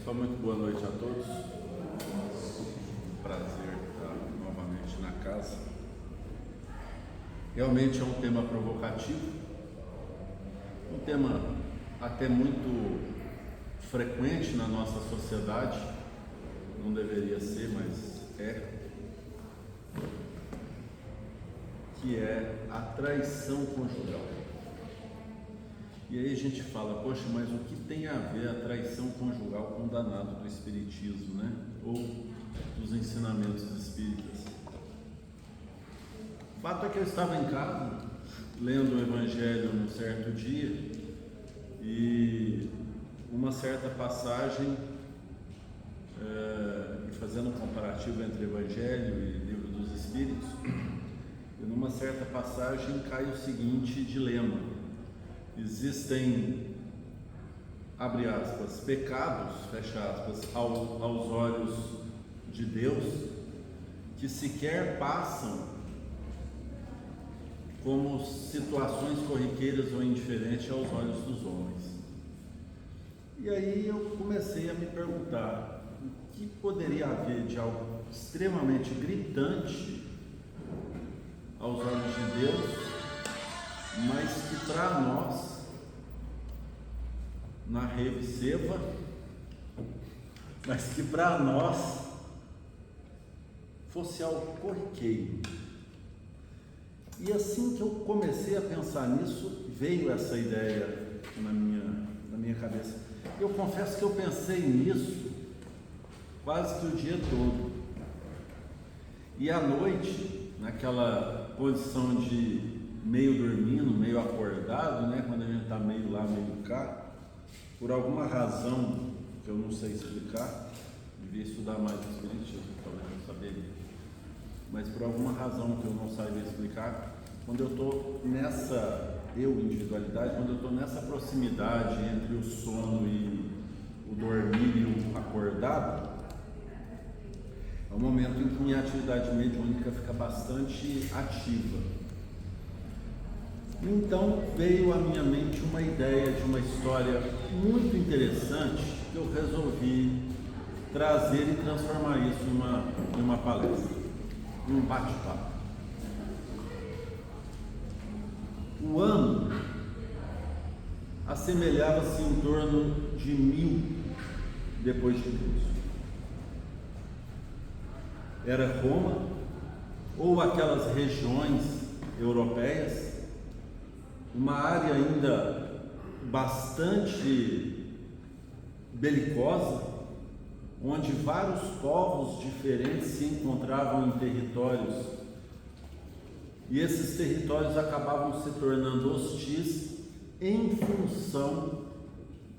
Pessoal, muito boa noite a todos. Prazer estar novamente na casa. Realmente é um tema provocativo, um tema até muito frequente na nossa sociedade, não deveria ser, mas que é a traição conjugal. E aí a gente fala, poxa, mas o que tem a ver a traição conjugal com o danado do espiritismo, né? Ou dos ensinamentos espíritas? O fato é que eu estava em casa, lendo o Evangelho num certo dia, e uma certa passagem, fazendo um comparativo entre Evangelho e Livro dos Espíritos, e numa certa passagem cai o seguinte dilema: existem, abre aspas, pecados, fecha aspas, aos olhos de Deus, que sequer passam como situações corriqueiras ou indiferentes aos olhos dos homens. E aí eu comecei a me perguntar o que poderia haver de algo extremamente gritante aos olhos de Deus, mas que para nós, na Revseva, mas que para nós fosse algo corriqueiro. E assim que eu comecei a pensar nisso, veio essa ideia na minha cabeça. Eu confesso que eu pensei nisso quase que o dia todo. E à noite, naquela posição de meio dormindo, meio acordado, né? Quando a gente está meio lá, meio cá, por alguma razão que eu não sei explicar, devia estudar mais o espiritismo, talvez eu saberia, mas por alguma razão que eu não sabia explicar, quando eu estou nessa individualidade, quando eu estou nessa proximidade entre o sono e o dormir e o acordado, é o momento em que minha atividade mediúnica fica bastante ativa. Então veio à minha mente uma ideia de uma história muito interessante que eu resolvi trazer e transformar isso em uma palestra, em um bate-papo. O ano assemelhava-se em torno de 1000 depois de Cristo. Era Roma ou aquelas regiões europeias, uma área ainda bastante belicosa, onde vários povos diferentes se encontravam em territórios, e esses territórios acabavam se tornando hostis em função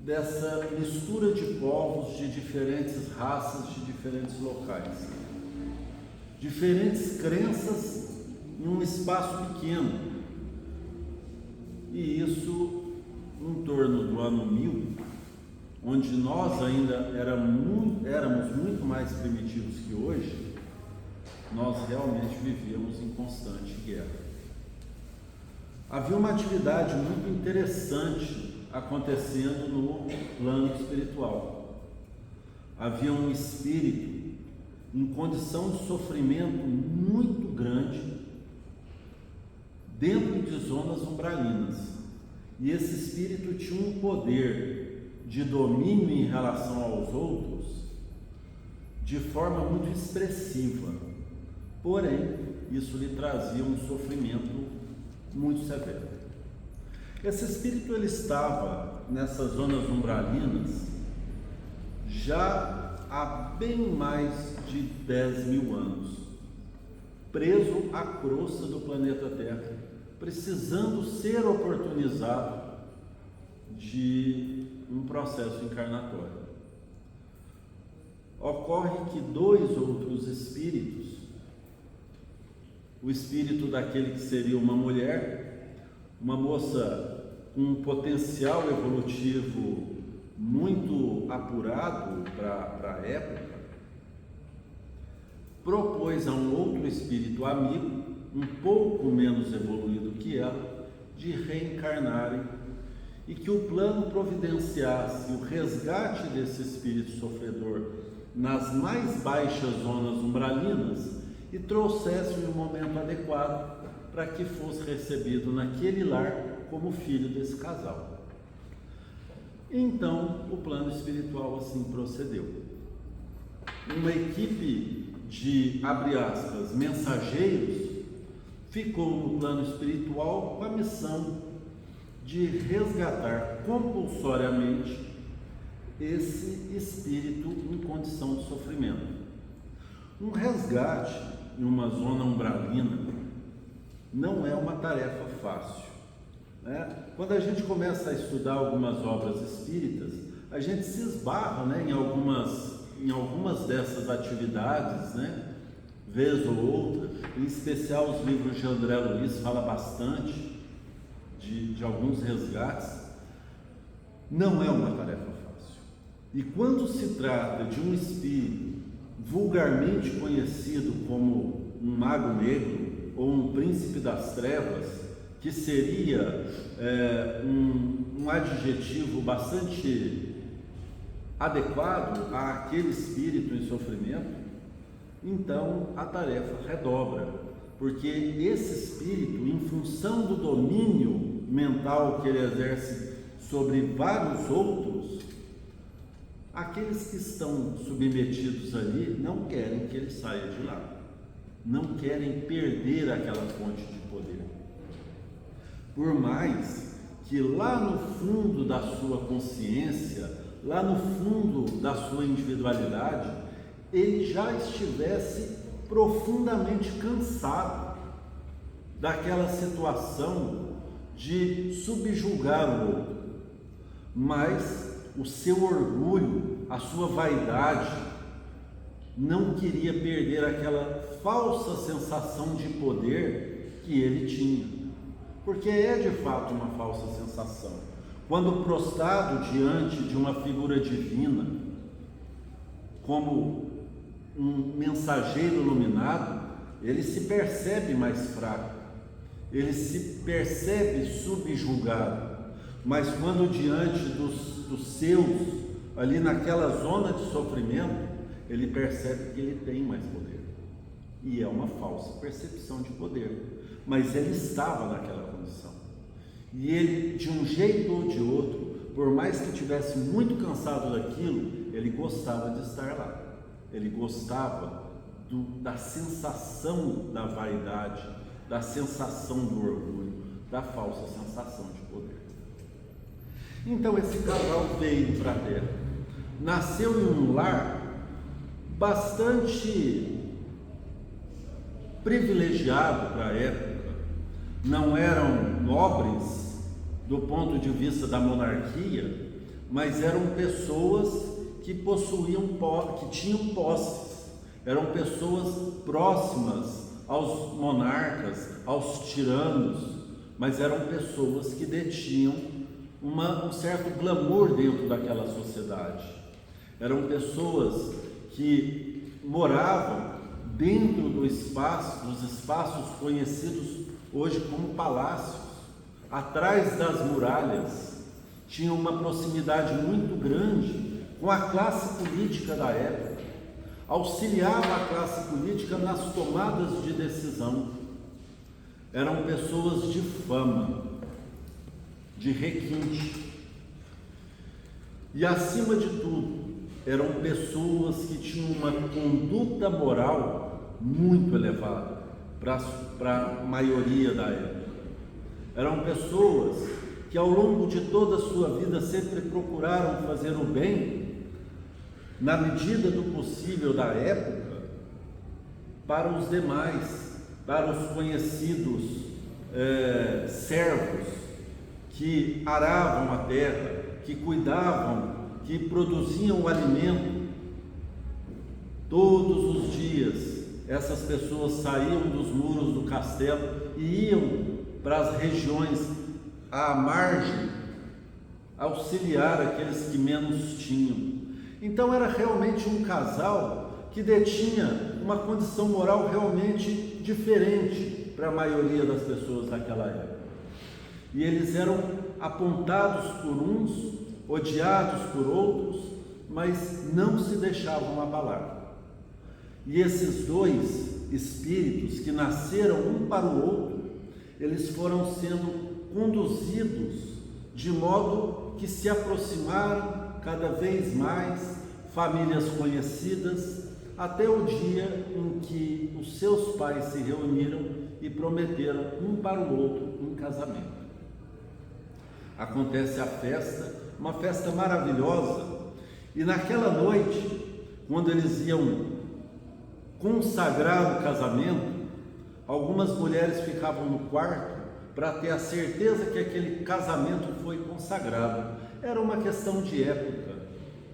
dessa mistura de povos de diferentes raças, de diferentes locais, diferentes crenças em um espaço pequeno. E isso em torno do ano 1000, onde nós ainda éramos muito mais primitivos que hoje, nós realmente vivíamos em constante guerra. Havia uma atividade muito interessante acontecendo no plano espiritual. Havia um espírito em condição de sofrimento muito grande dentro de zonas umbralinas, e esse espírito tinha um poder de domínio em relação aos outros de forma muito expressiva, porém isso lhe trazia um sofrimento muito severo. Esse espírito ele estava nessas zonas umbralinas já há bem mais de 10.000 anos, preso à crosta do planeta Terra, precisando ser oportunizado de um processo encarnatório. Ocorre que 2 outros espíritos, o espírito daquele que seria uma mulher, uma moça com um potencial evolutivo muito apurado para a época, propôs a um outro espírito amigo, um pouco menos evoluído que ela, de reencarnarem e que o plano providenciasse o resgate desse espírito sofredor nas mais baixas zonas umbralinas e trouxesse um momento adequado para que fosse recebido naquele lar como filho desse casal. Então, o plano espiritual assim procedeu. Uma equipe de, abre aspas, mensageiros ficou no plano espiritual com a missão de resgatar compulsoriamente esse espírito em condição de sofrimento. Um resgate em uma zona umbralina não é uma tarefa fácil, né? Quando a gente começa a estudar algumas obras espíritas, a gente se esbarra, né, em algumas dessas atividades, né, vez ou outra. Em especial os livros de André Luiz fala bastante de alguns resgates. Não é uma tarefa fácil. E quando se trata de um espírito vulgarmente conhecido como um mago negro ou um príncipe das trevas, que seria um adjetivo bastante adequado àquele espírito em sofrimento, então a tarefa redobra, porque esse espírito, em função do domínio mental que ele exerce sobre vários outros, aqueles que estão submetidos ali não querem que ele saia de lá, não querem perder aquela fonte de poder. Por mais que lá no fundo da sua consciência, lá no fundo da sua individualidade, ele já estivesse profundamente cansado daquela situação de subjugar o outro, mas o seu orgulho, a sua vaidade, não queria perder aquela falsa sensação de poder que ele tinha, porque é de fato uma falsa sensação. Quando prostrado diante de uma figura divina, como um mensageiro iluminado, ele se percebe mais fraco, ele se percebe subjugado, mas quando diante dos seus, ali naquela zona de sofrimento, ele percebe que ele tem mais poder, e é uma falsa percepção de poder, mas ele estava naquela condição, e ele, de um jeito ou de outro, por mais que estivesse muito cansado daquilo, ele gostava de estar lá. Ele gostava da sensação da vaidade, da sensação do orgulho, da falsa sensação de poder. Então esse casal veio para a Terra, nasceu em um lar bastante privilegiado para a época. Não eram nobres do ponto de vista da monarquia, mas eram pessoas que que tinham posses, eram pessoas próximas aos monarcas, aos tiranos, mas eram pessoas que detinham um certo glamour dentro daquela sociedade. Eram pessoas que moravam dentro dos espaços conhecidos hoje como palácios, atrás das muralhas, tinham uma proximidade muito grande com a classe política da época, auxiliava a classe política nas tomadas de decisão. Eram pessoas de fama, de requinte, e acima de tudo, eram pessoas que tinham uma conduta moral muito elevada para a maioria da época. Eram pessoas que ao longo de toda a sua vida sempre procuraram fazer o bem, na medida do possível da época, para os demais, para os conhecidos servos que aravam a terra, que cuidavam, que produziam o alimento. Todos os dias essas pessoas saíam dos muros do castelo e iam para as regiões à margem auxiliar aqueles que menos tinham. Então era realmente um casal que detinha uma condição moral realmente diferente para a maioria das pessoas daquela época. e eles eram apontados por uns, odiados por outros, mas não se deixavam abalar. E esses dois espíritos que nasceram um para o outro, eles foram sendo conduzidos de modo que se aproximaram cada vez mais, famílias conhecidas, até o dia em que os seus pais se reuniram e prometeram um para o outro um casamento. Acontece a festa, uma festa maravilhosa, e naquela noite, quando eles iam consagrar o casamento, algumas mulheres ficavam no quarto para ter a certeza que aquele casamento foi consagrado. Era uma questão de época.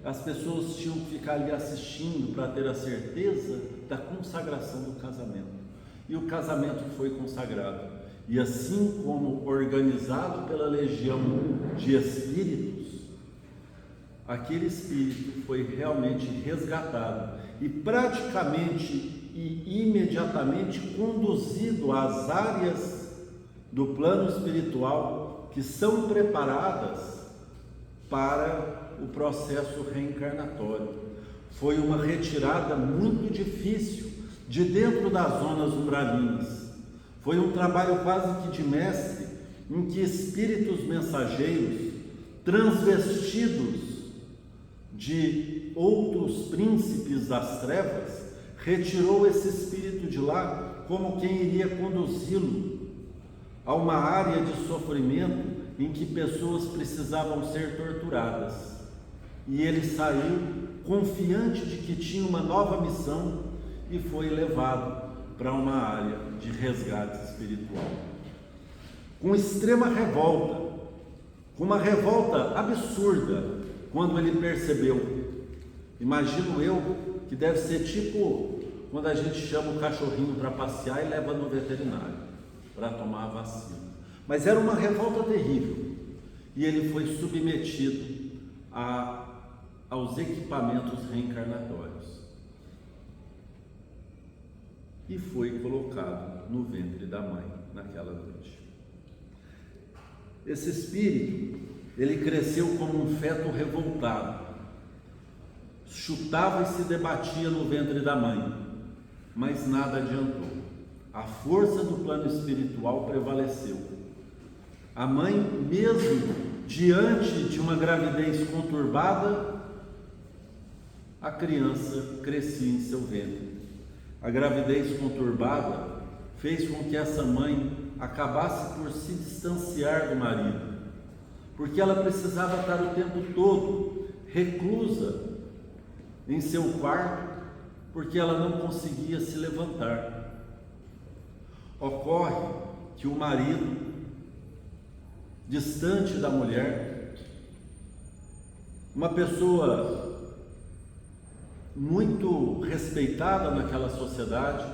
As pessoas tinham que ficar ali assistindo para ter a certeza da consagração do casamento. E o casamento foi consagrado. E assim como organizado pela legião de espíritos, aquele espírito foi realmente resgatado e praticamente e imediatamente conduzido às áreas do plano espiritual que são preparadas para o processo reencarnatório. Foi uma retirada muito difícil de dentro das zonas umbralinas. Foi um trabalho quase que de mestre, em que espíritos mensageiros, transvestidos de outros príncipes das trevas, retirou esse espírito de lá como quem iria conduzi-lo a uma área de sofrimento em que pessoas precisavam ser torturadas. E ele saiu confiante de que tinha uma nova missão e foi levado para uma área de resgate espiritual. Com extrema revolta, com uma revolta absurda, quando ele percebeu, imagino eu que deve ser tipo quando a gente chama o cachorrinho para passear e leva no veterinário para tomar a vacina. Mas era uma revolta terrível, e ele foi submetido aos equipamentos reencarnatórios e foi colocado no ventre da mãe naquela noite. Esse espírito, ele cresceu como um feto revoltado, chutava e se debatia no ventre da mãe, mas nada adiantou. A força do plano espiritual prevaleceu. A mãe, mesmo diante de uma gravidez conturbada, a criança crescia em seu ventre. A gravidez conturbada fez com que essa mãe acabasse por se distanciar do marido, porque ela precisava estar o tempo todo reclusa em seu quarto, porque ela não conseguia se levantar. Ocorre que o marido, distante da mulher, uma pessoa muito respeitada naquela sociedade,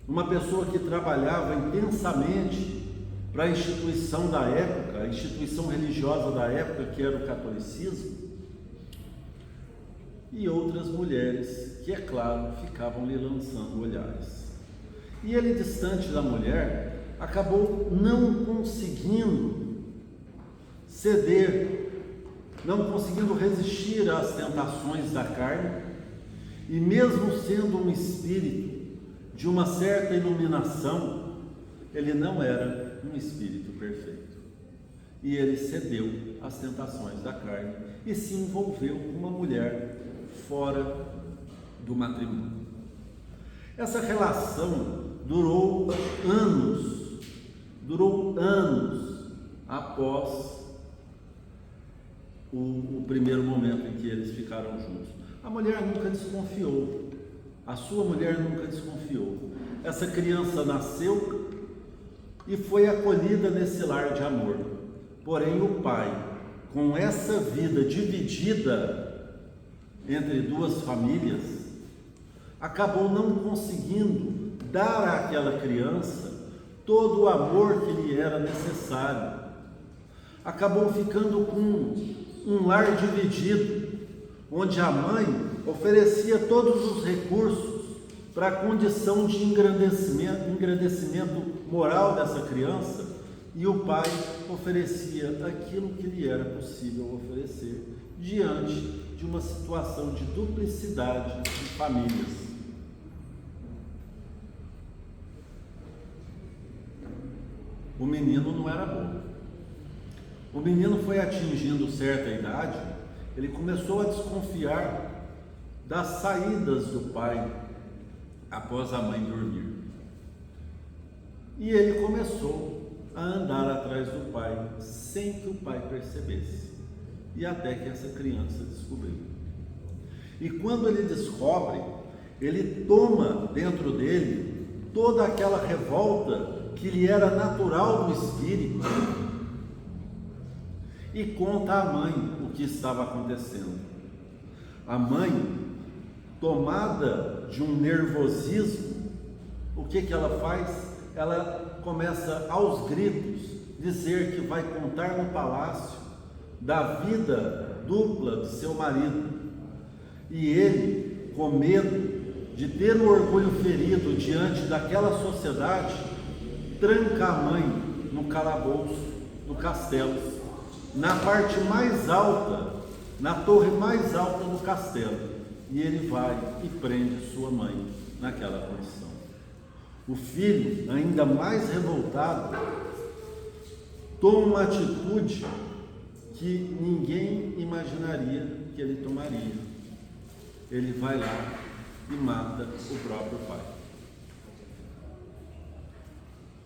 uma pessoa que trabalhava intensamente para a instituição da época, a instituição religiosa da época, que era o catolicismo, e outras mulheres que, é claro, ficavam lhe lançando olhares. E ele, distante da mulher, acabou não conseguindo ceder, não conseguindo resistir às tentações da carne, e mesmo sendo um espírito de uma certa iluminação, ele não era um espírito perfeito. E ele cedeu às tentações da carne e se envolveu com uma mulher fora do matrimônio. Essa relação durou anos após o primeiro momento em que eles ficaram juntos. A mulher nunca desconfiou, a sua mulher nunca desconfiou. Essa criança nasceu e foi acolhida nesse lar de amor. Porém, o pai, com essa vida dividida entre duas famílias, acabou não conseguindo dar àquela criança todo o amor que lhe era necessário. Acabou ficando com um lar dividido, onde a mãe oferecia todos os recursos para a condição de engrandecimento moral dessa criança, e o pai oferecia aquilo que lhe era possível oferecer diante de uma situação de duplicidade de famílias. O menino não era bom. O menino foi atingindo certa idade, ele começou a desconfiar das saídas do pai após a mãe dormir. E ele começou a andar atrás do pai sem que o pai percebesse. E até que essa criança descobriu. E quando ele descobre, ele toma dentro dele toda aquela revolta que lhe era natural do espírito e conta à mãe o que estava acontecendo. A mãe, tomada de um nervosismo, o que ela faz? Ela começa aos gritos dizer que vai contar no palácio da vida dupla de seu marido. E ele, com medo de ter o orgulho ferido diante daquela sociedade, tranca a mãe no calabouço do castelo, na parte mais alta, na torre mais alta do castelo, e ele vai e prende sua mãe naquela condição. O filho, ainda mais revoltado, toma uma atitude que ninguém imaginaria que ele tomaria. Ele vai lá e mata o próprio pai.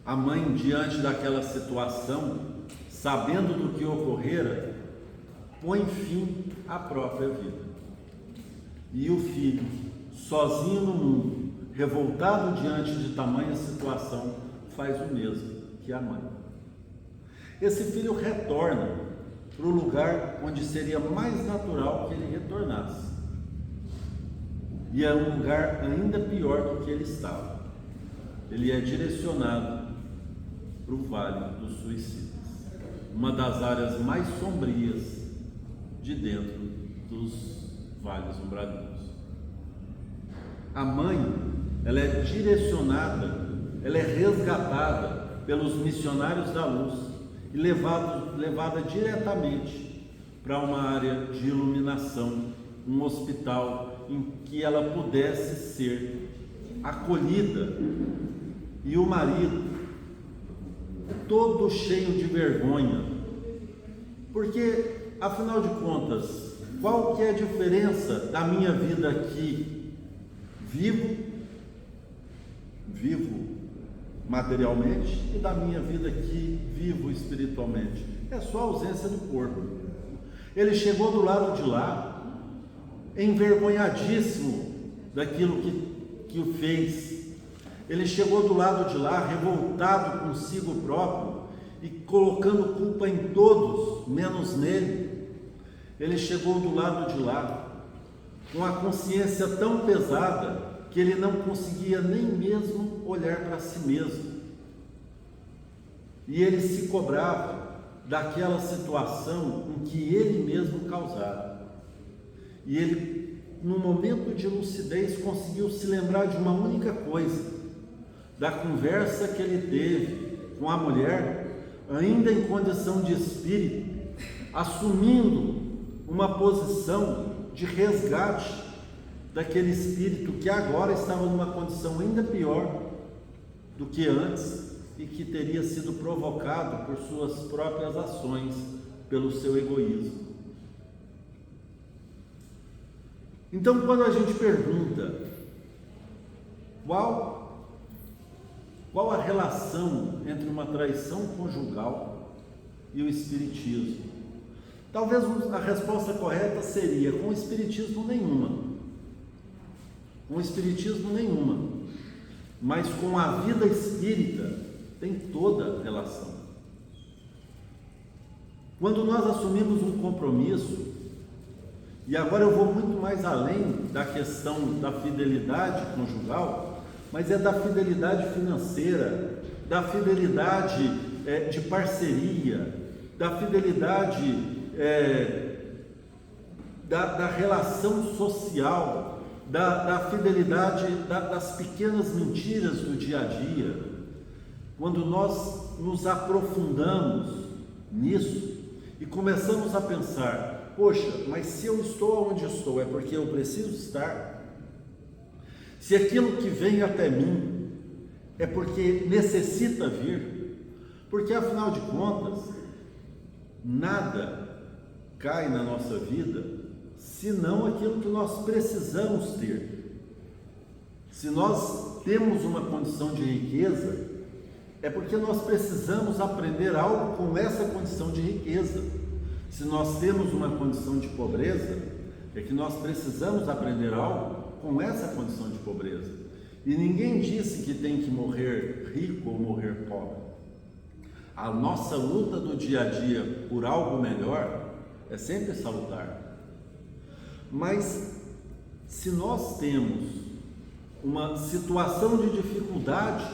A mãe, diante daquela situação, sabendo do que ocorrera, põe fim à própria vida. E o filho, sozinho no mundo, revoltado diante de tamanha situação, faz o mesmo que a mãe. Esse filho retorna para o lugar onde seria mais natural que ele retornasse. E é um lugar ainda pior do que ele estava. Ele é direcionado para o Vale dos Suicidas, uma das áreas mais sombrias de dentro dos vales umbralinos. A mãe, ela é direcionada, ela é resgatada pelos missionários da luz e levada diretamente para uma área de iluminação, um hospital em que ela pudesse ser acolhida. E o marido, todo cheio de vergonha, porque afinal de contas, qual que é a diferença da minha vida aqui? Vivo materialmente, e da minha vida aqui, vivo espiritualmente. É só a ausência do corpo. Ele chegou do lado de lá, envergonhadíssimo daquilo que o fez. Ele chegou do lado de lá, revoltado consigo próprio e colocando culpa em todos, menos nele. Ele chegou do lado de lá com a consciência tão pesada que ele não conseguia nem mesmo olhar para si mesmo. E ele se cobrava daquela situação em que ele mesmo causara. E ele, num momento de lucidez, conseguiu se lembrar de uma única coisa, da conversa que ele teve com a mulher, ainda em condição de espírito, assumindo uma posição de resgate daquele espírito que agora estava numa condição ainda pior do que antes e que teria sido provocado por suas próprias ações, pelo seu egoísmo. Então, quando a gente pergunta qual a relação entre uma traição conjugal e o espiritismo, talvez a resposta correta seria: com o espiritismo nenhuma. Com o espiritismo nenhuma, mas com a vida espírita tem toda a relação. Quando nós assumimos um compromisso, e agora eu vou muito mais além da questão da fidelidade conjugal, mas é da fidelidade financeira, da fidelidade de parceria, da fidelidade da relação social, da fidelidade das pequenas mentiras do dia a dia. Quando nós nos aprofundamos nisso e começamos a pensar: poxa, mas se eu estou onde estou, é porque eu preciso estar? Se aquilo que vem até mim é porque necessita vir? Porque afinal de contas, nada cai na nossa vida senão aquilo que nós precisamos ter. Se nós temos uma condição de riqueza, é porque nós precisamos aprender algo com essa condição de riqueza. Se nós temos uma condição de pobreza, é que nós precisamos aprender algo com essa condição de pobreza. E ninguém disse que tem que morrer rico ou morrer pobre. A nossa luta do dia a dia por algo melhor é sempre salutar. Mas se nós temos uma situação de dificuldade,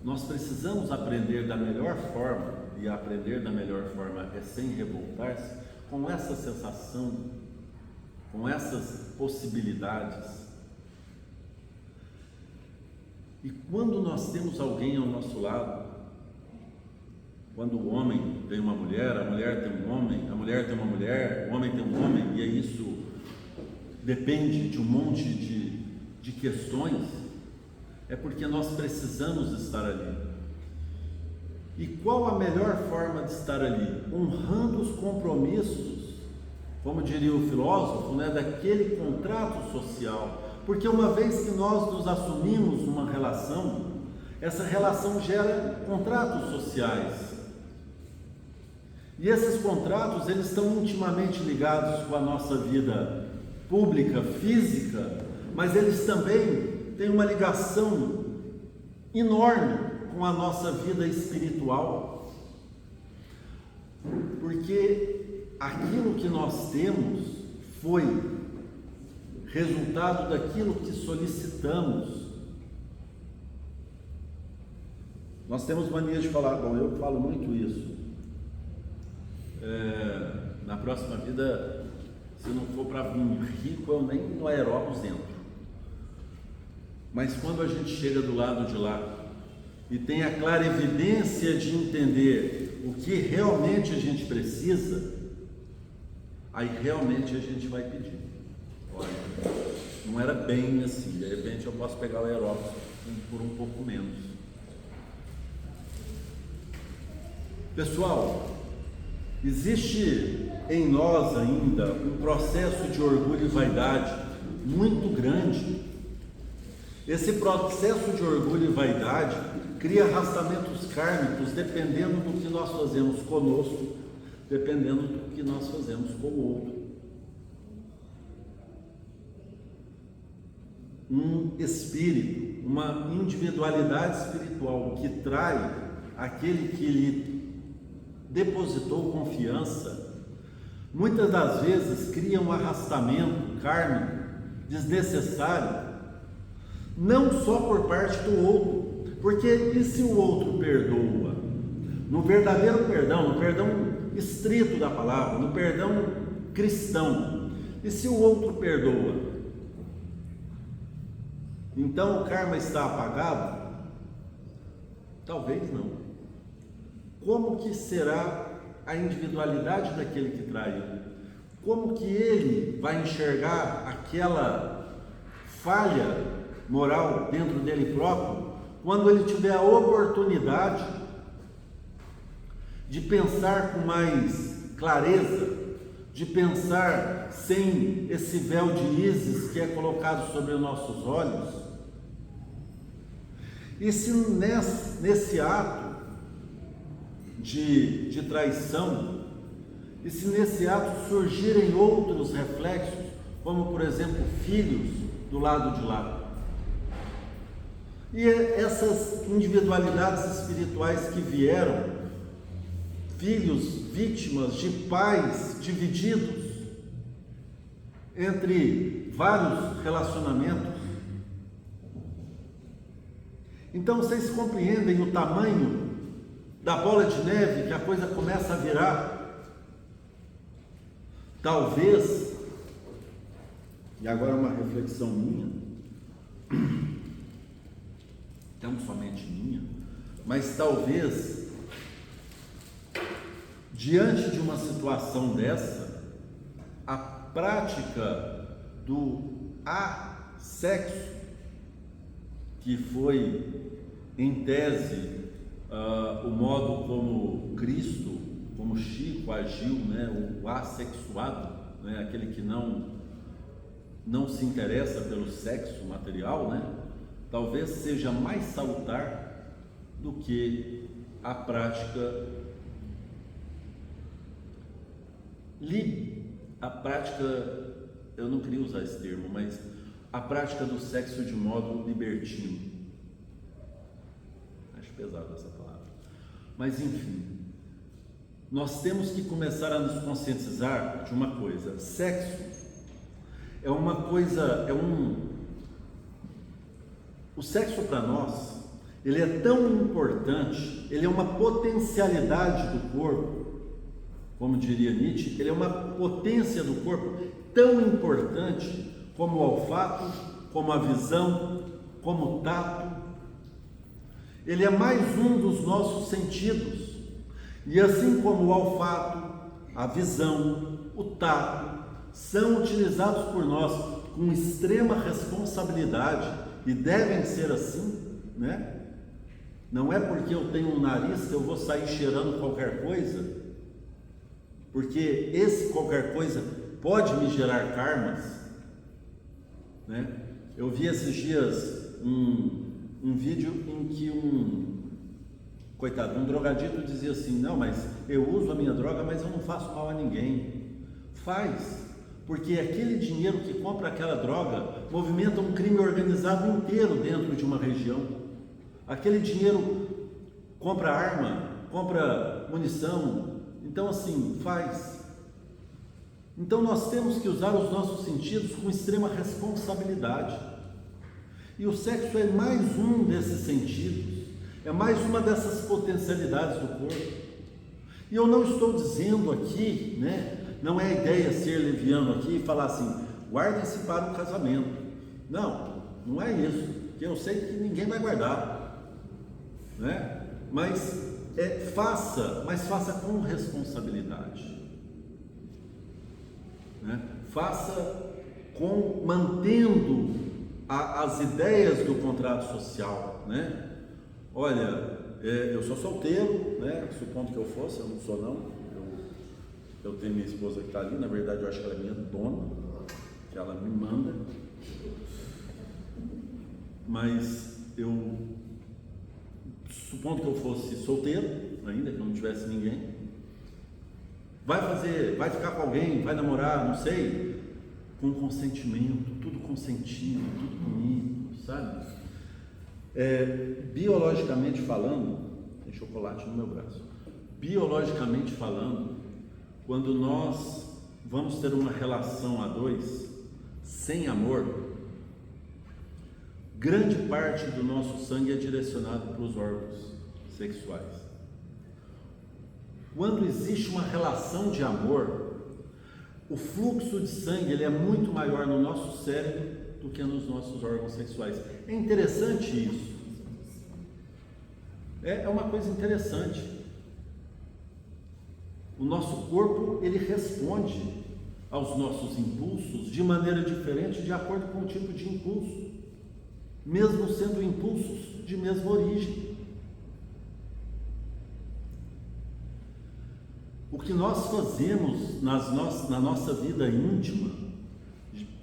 nós precisamos aprender da melhor forma, e aprender da melhor forma é sem revoltar-se, com essa sensação, com essas possibilidades. E quando nós temos alguém ao nosso lado, quando o homem tem uma mulher, a mulher tem um homem, a mulher tem uma mulher, o homem tem um homem, e isso depende de um monte de questões, é porque nós precisamos estar ali. E qual a melhor forma de estar ali? Honrando os compromissos, como diria o filósofo, daquele contrato social. Porque uma vez que nós nos assumimos numa relação, essa relação gera contratos sociais. E esses contratos, eles estão intimamente ligados com a nossa vida pública, física, mas eles também têm uma ligação enorme com a nossa vida espiritual. Porque aquilo que nós temos foi resultado daquilo que solicitamos. Nós temos mania de falar, eu falo muito isso. Na próxima vida, se não for para vir rico, eu nem no aeróbus entro. Mas quando a gente chega do lado de lá e tem a clara evidência de entender o que realmente a gente precisa, aí realmente a gente vai pedir. Olha, não era bem assim, de repente eu posso pegar o aeróbus por um pouco menos. Pessoal, existe em nós ainda um processo de orgulho e vaidade muito grande. Esse processo de orgulho e vaidade cria arrastamentos kármicos dependendo do que nós fazemos conosco, dependendo do que nós fazemos com o outro. Um espírito, uma individualidade espiritual que trai aquele que lhe depositou confiança, muitas das vezes cria um arrastamento kármico desnecessário, não só por parte do outro, porque e se o outro perdoa? No verdadeiro perdão, no perdão estrito da palavra, no perdão cristão, e se o outro perdoa? Então o karma está apagado? Talvez não. Como que será a individualidade daquele que traiu? Como que ele vai enxergar aquela falha moral dentro dele próprio quando ele tiver a oportunidade de pensar com mais clareza, de pensar sem esse véu de ísis que é colocado sobre os nossos olhos? E se nesse ato de traição, e se nesse ato surgirem outros reflexos, como por exemplo filhos do lado de lá, e essas individualidades espirituais que vieram, filhos vítimas de pais divididos entre vários relacionamentos. Então vocês compreendem o tamanho da bola de neve que a coisa começa a virar? Talvez, e agora uma reflexão minha, tão somente minha, mas talvez Diante de uma situação dessa, a prática do assexo, que foi, em tese, o modo como Cristo, como Chico agiu, né? O assexuado, né? Aquele que não se interessa pelo sexo material, né? Talvez seja mais salutar do que a prática eu não queria usar esse termo, mas a prática do sexo de modo libertino. Acho pesado essa palavra. Mas enfim, nós temos que começar a nos conscientizar de uma coisa: sexo é uma coisa, o sexo para nós, ele é tão importante, ele é uma potencialidade do corpo, como diria Nietzsche, ele é uma potência do corpo tão importante como o olfato, como a visão, como o tato. Ele é mais um dos nossos sentidos. E assim como o olfato, a visão, o tato são utilizados por nós com extrema responsabilidade e devem ser assim, né? Não é porque eu tenho um nariz que eu vou sair cheirando qualquer coisa, porque esse qualquer coisa pode me gerar karmas, né? Eu vi esses dias um vídeo em que um drogadito dizia assim: não, mas eu uso a minha droga, mas eu não faço mal a ninguém. Faz, porque aquele dinheiro que compra aquela droga movimenta um crime organizado inteiro dentro de uma região. Aquele dinheiro compra arma, compra munição. Então assim, faz. Então nós temos que usar os nossos sentidos com extrema responsabilidade. E o sexo é mais um desses sentidos, é mais uma dessas potencialidades do corpo. E eu não estou dizendo aqui, né? Não é a ideia ser leviano aqui e falar assim: guardem-se para o casamento. Não, não é isso, porque eu sei que ninguém vai guardar, né? Mas faça com responsabilidade, né? Faça mantendo as ideias do contrato social, né? Olha, eu sou solteiro, né? Supondo que eu fosse, eu não sou não. Eu tenho minha esposa que está ali, na verdade eu acho que ela é minha dona, que ela me manda. Mas supondo que eu fosse solteiro, ainda que não tivesse ninguém, vai ficar com alguém, vai namorar, não sei, com consentimento, tudo consentido, tudo bonito, sabe? Biologicamente falando, tem chocolate no meu braço. Biologicamente falando, quando nós vamos ter uma relação a dois, sem amor, grande parte do nosso sangue é direcionado para os órgãos sexuais. Quando existe uma relação de amor, o fluxo de sangue ele é muito maior no nosso cérebro do que nos nossos órgãos sexuais. É interessante isso. É uma coisa interessante. O nosso corpo, ele responde aos nossos impulsos de maneira diferente de acordo com o tipo de impulso, mesmo sendo impulsos de mesma origem. O que nós fazemos na nossa vida íntima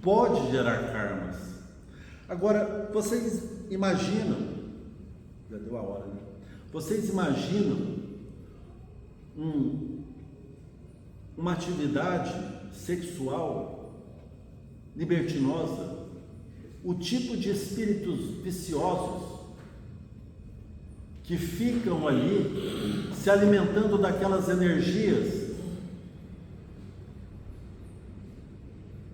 pode gerar karmas. Agora, vocês imaginam, já deu a hora, né? Vocês imaginam uma atividade sexual libertinosa, o tipo de espíritos viciosos que ficam ali se alimentando daquelas energias,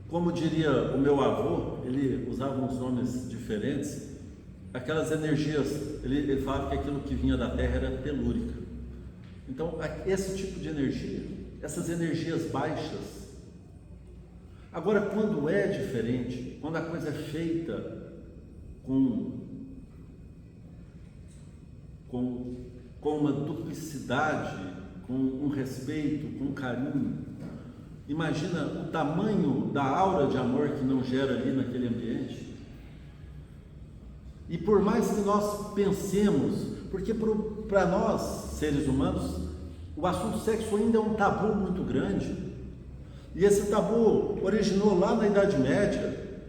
como diria o meu avô, ele usava uns nomes diferentes, aquelas energias, ele falava que aquilo que vinha da terra era telúrica. Então, esse tipo de energia, essas energias baixas. Agora, quando é diferente, quando a coisa é feita com uma duplicidade, com um respeito, com carinho. Imagina o tamanho da aura de amor que não gera ali naquele ambiente. E por mais que nós pensemos, porque para nós, seres humanos, o assunto sexo ainda é um tabu muito grande. E esse tabu originou lá na Idade Média.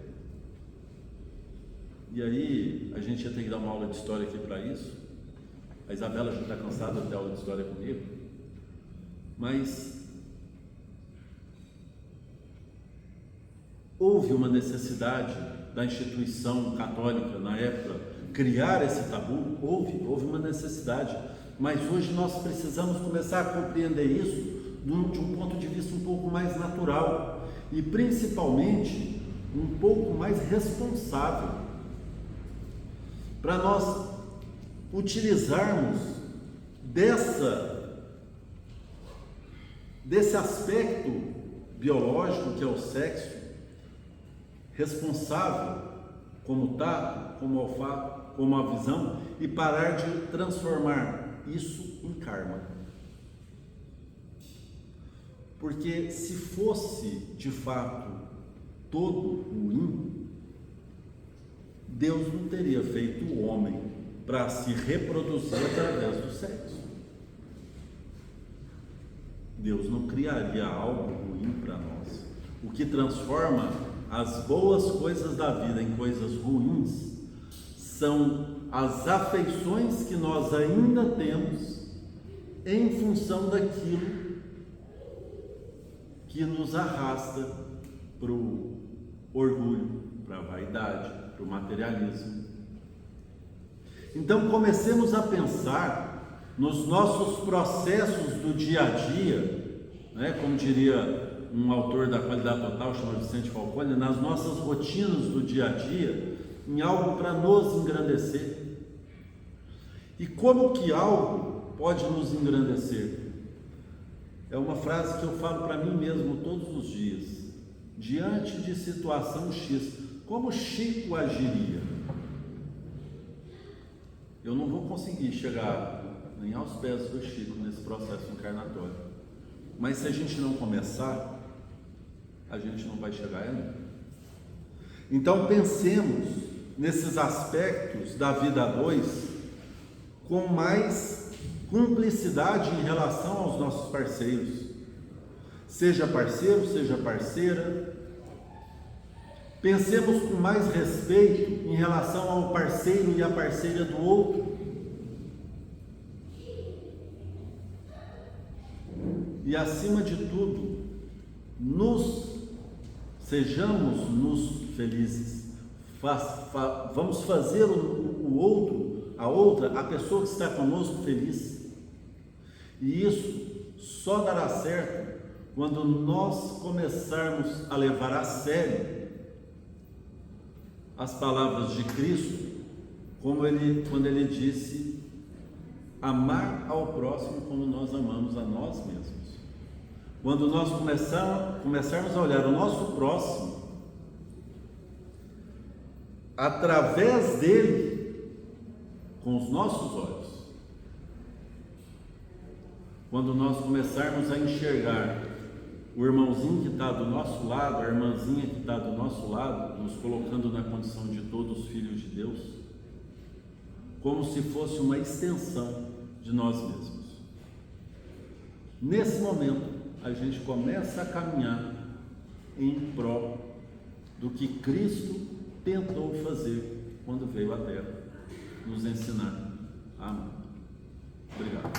E aí, a gente ia ter que dar uma aula de história aqui para isso. A Isabela já está cansada de ter aula de história comigo. Mas houve uma necessidade da instituição católica, na época, criar esse tabu. Houve uma necessidade. Mas hoje nós precisamos começar a compreender isso de um ponto de vista um pouco mais natural e principalmente um pouco mais responsável, para nós utilizarmos desse aspecto biológico que é o sexo, responsável como o tato, como o olfato, como a visão, e parar de transformar isso em karma. Porque se fosse de fato todo ruim, Deus não teria feito o homem para se reproduzir através do sexo. Deus não criaria algo ruim para nós. O que transforma as boas coisas da vida em coisas ruins são as afeições que nós ainda temos em função daquilo que nos arrasta para o orgulho, para a vaidade, para o materialismo. Então comecemos a pensar nos nossos processos do dia a dia, né? Como diria um autor da Qualidade Total, chamado Vicente Falcone, nas nossas rotinas do dia a dia, em algo para nos engrandecer. E como que algo pode nos engrandecer? É uma frase que eu falo para mim mesmo todos os dias. Diante de situação X, como Chico agiria? Eu não vou conseguir chegar nem aos pés do Chico nesse processo encarnatório. Mas se a gente não começar, a gente não vai chegar a nunca. Então pensemos nesses aspectos da vida a dois com mais cumplicidade em relação aos nossos parceiros. Seja parceiro, seja parceira. Pensemos com mais respeito em relação ao parceiro e à parceira do outro. E acima de tudo, sejamos felizes. Vamos fazer o outro, a outra, a pessoa que está conosco feliz. E isso só dará certo quando nós começarmos a levar a sério as palavras de Cristo, quando ele disse: amar ao próximo como nós amamos a nós mesmos. Quando nós começarmos a olhar o nosso próximo através dele, com os nossos olhos, quando nós começarmos a enxergar o irmãozinho que está do nosso lado, a irmãzinha que está do nosso lado, nos colocando na condição de todos filhos de Deus, como se fosse uma extensão de nós mesmos. Nesse momento, a gente começa a caminhar em prol do que Cristo tentou fazer quando veio à Terra, nos ensinar a amar. Obrigado.